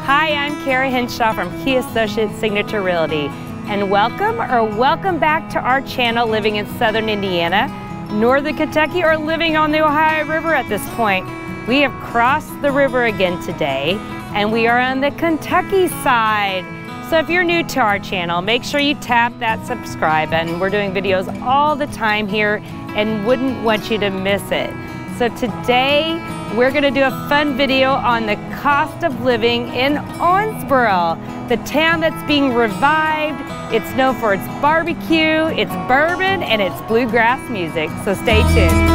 Hi, I'm Kara Henshaw from Key Associates Signature Realty, and welcome back to our channel, living in Southern Indiana, Northern Kentucky, or living on the Ohio River at this point. We have crossed the river again today, and we are on the Kentucky side. So if you're new to our channel, make sure you tap that subscribe button. We're doing videos all the time here and wouldn't want you to miss it. So today, we're gonna do a fun video on the cost of living in Owensboro, the town that's being revived. It's known for its barbecue, its bourbon, and its bluegrass music. So stay tuned.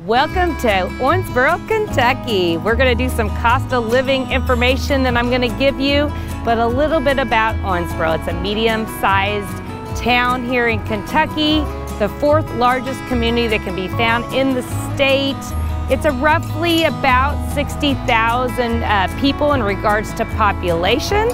Welcome to Owensboro, Kentucky. We're gonna do some cost of living information that I'm gonna give you, but a little bit about Owensboro. It's a medium-sized town here in Kentucky, the fourth largest community that can be found in the state. It's a roughly about 60,000 people in regards to population,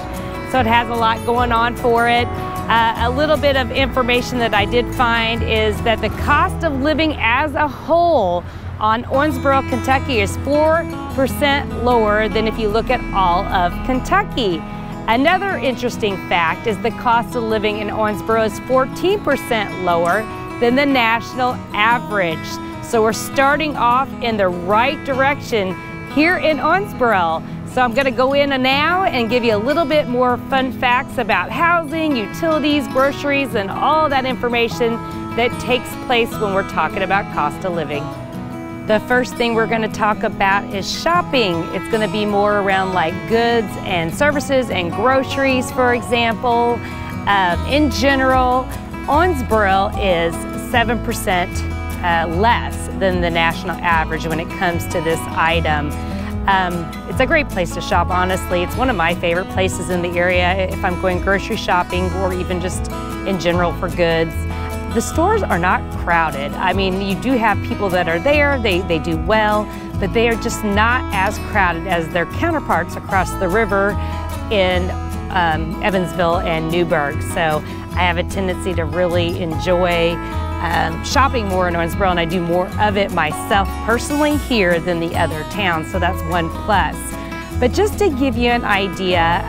so it has a lot going on for it. A little bit of information that I did find is that the cost of living as a whole on Owensboro, Kentucky is 4% lower than if you look at all of Kentucky. Another interesting fact is the cost of living in Owensboro is 14% lower than the national average. So we're starting off in the right direction here in Owensboro. So I'm gonna go in now and give you a little bit more fun facts about housing, utilities, groceries, and all that information that takes place when we're talking about cost of living. The first thing we're gonna talk about is shopping. It's gonna be more around like goods and services and groceries, for example. In general, Owensboro is 7% less than the national average when it comes to this item. It's a great place to shop, honestly. It's one of my favorite places in the area if I'm going grocery shopping or even just in general for goods. The stores are not crowded. I mean, you do have people that are there, they do well, but they are just not as crowded as their counterparts across the river in Evansville and Newburgh. So I have a tendency to really enjoy shopping more in Owensboro, and I do more of it myself personally here than the other towns, so that's one plus. But just to give you an idea,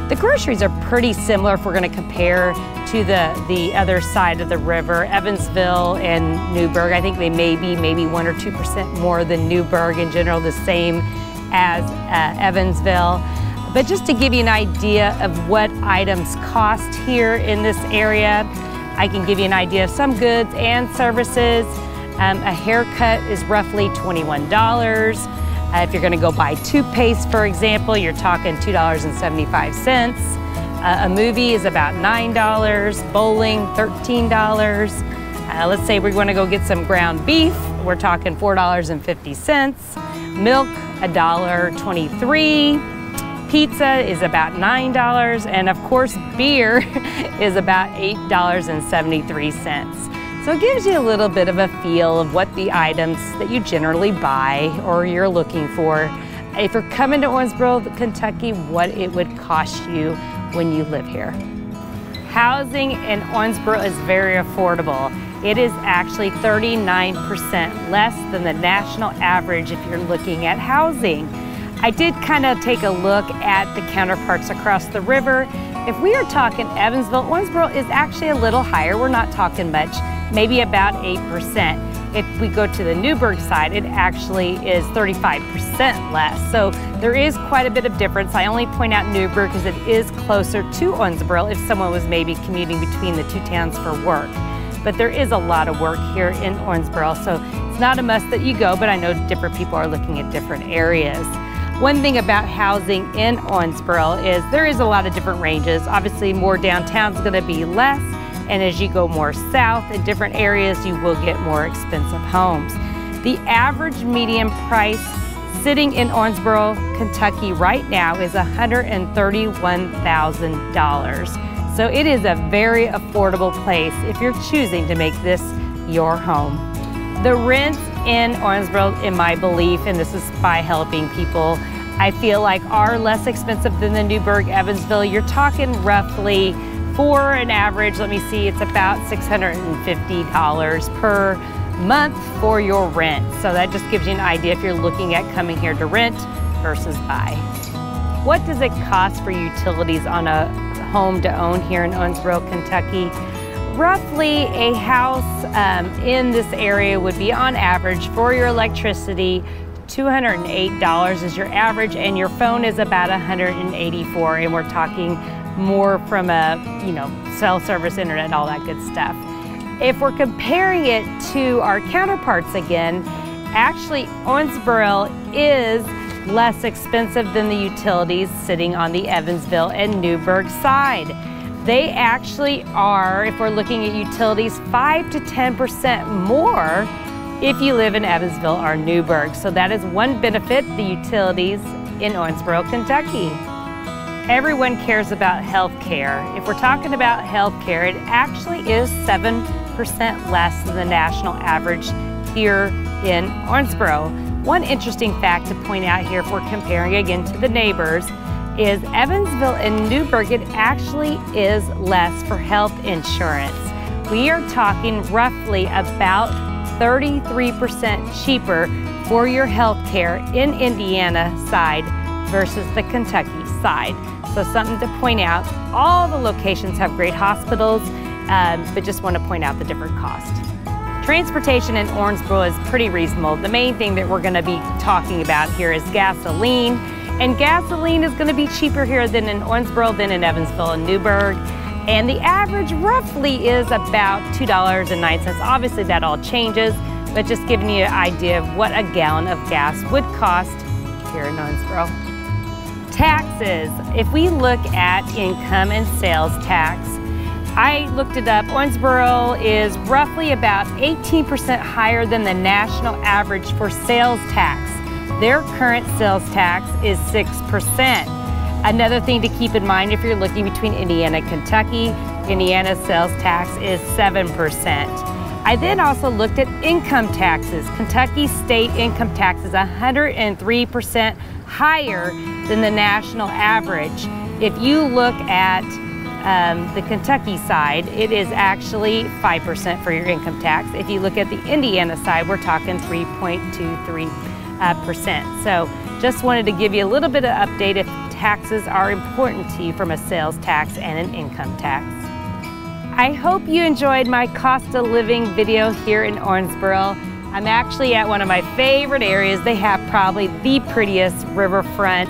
the groceries are pretty similar if we're gonna compare to the other side of the river, Evansville and Newburgh. I think they may be maybe 1 or 2% more than Newburgh, in general the same as Evansville. But just to give you an idea of what items cost here in this area, I can give you an idea of some goods and services. A haircut is roughly $21. If you're gonna go buy toothpaste, for example, you're talking $2.75. A movie is about $9, bowling, $13. Let's say we're gonna go get some ground beef, we're talking $4.50. Milk, $1.23. Pizza is about $9, and of course beer is about $8.73. So it gives you a little bit of a feel of what the items that you generally buy or you're looking for. If you're coming to Owensboro, Kentucky, what it would cost you when you live here. Housing in Owensboro is very affordable. It is actually 39% less than the national average if you're looking at housing. I did kind of take a look at the counterparts across the river. If we are talking Evansville, Owensboro is actually a little higher. We're not talking much, maybe about 8%. If we go to the Newburgh side, it actually is 35% less. So there is quite a bit of difference. I only point out Newburgh because it is closer to Owensboro if someone was maybe commuting between the two towns for work. but there is a lot of work here in Owensboro, so it's not a must that you go, but I know different people are looking at different areas. One thing about housing in Owensboro is there is a lot of different ranges. Obviously, more downtown is going to be less, and as you go more south in different areas, you will get more expensive homes. The average median price sitting in Owensboro, Kentucky right now is $131,000. So it is a very affordable place if you're choosing to make this your home. The rents in Owensboro, in my belief, and this is by helping people, I feel like are less expensive than the Newburgh, Evansville. You're talking roughly for an average, let me see, it's about $650 per month for your rent. So that just gives you an idea if you're looking at coming here to rent versus buy. What does it cost for utilities on a home to own here in Owensboro, Kentucky? Roughly a house in this area would be on average for your electricity, $208 is your average, and your phone is about $184, and we're talking more from a, cell service, internet, all that good stuff. If we're comparing it to our counterparts again, actually Owensboro is less expensive than the utilities sitting on the Evansville and Newburgh side. They actually are, if we're looking at utilities, 5 to 10% more if you live in Evansville or Newburgh. So that is one benefit, the utilities in Owensboro, Kentucky. Everyone cares about health care. If we're talking about health care, it actually is 7% less than the national average here in Owensboro. One interesting fact to point out here, if we're comparing again to the neighbors, is Evansville and Newburgh, it actually is less for health insurance. We are talking roughly about 33% cheaper for your health care in Indiana side versus the Kentucky side. So something to point out. All the locations have great hospitals, but just want to point out the different cost. Transportation in Owensboro is pretty reasonable. The main thing that we're going to be talking about here is gasoline. And gasoline is going to be cheaper here than in Owensboro than in Evansville and Newburgh. And the average roughly is about $2.09. Obviously that all changes, but just giving you an idea of what a gallon of gas would cost here in Owensboro. Taxes. If we look at income and sales tax, I looked it up. Owensboro is roughly about 18% higher than the national average for sales tax. Their current sales tax is 6%. Another thing to keep in mind if you're looking between Indiana and Kentucky, Indiana's sales tax is 7%. I then also looked at income taxes. Kentucky state income tax is 103% higher than the national average. If you look at the Kentucky side, it is actually 5% for your income tax. If you look at the Indiana side, we're talking 3.23%. So just wanted to give you a little bit of update if taxes are important to you from a sales tax and an income tax. I hope you enjoyed my cost of living video here in Owensboro. I'm actually at one of my favorite areas. They have probably the prettiest riverfront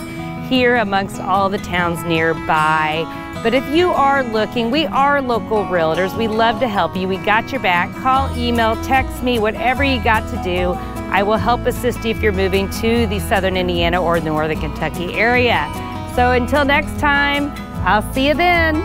here amongst all the towns nearby. But if you are looking, we are local realtors. We love to help you. We got your back. Call, email, text me, whatever you got to do. I will help assist you if you're moving to the southern Indiana or northern Kentucky area. So until next time, I'll see you then.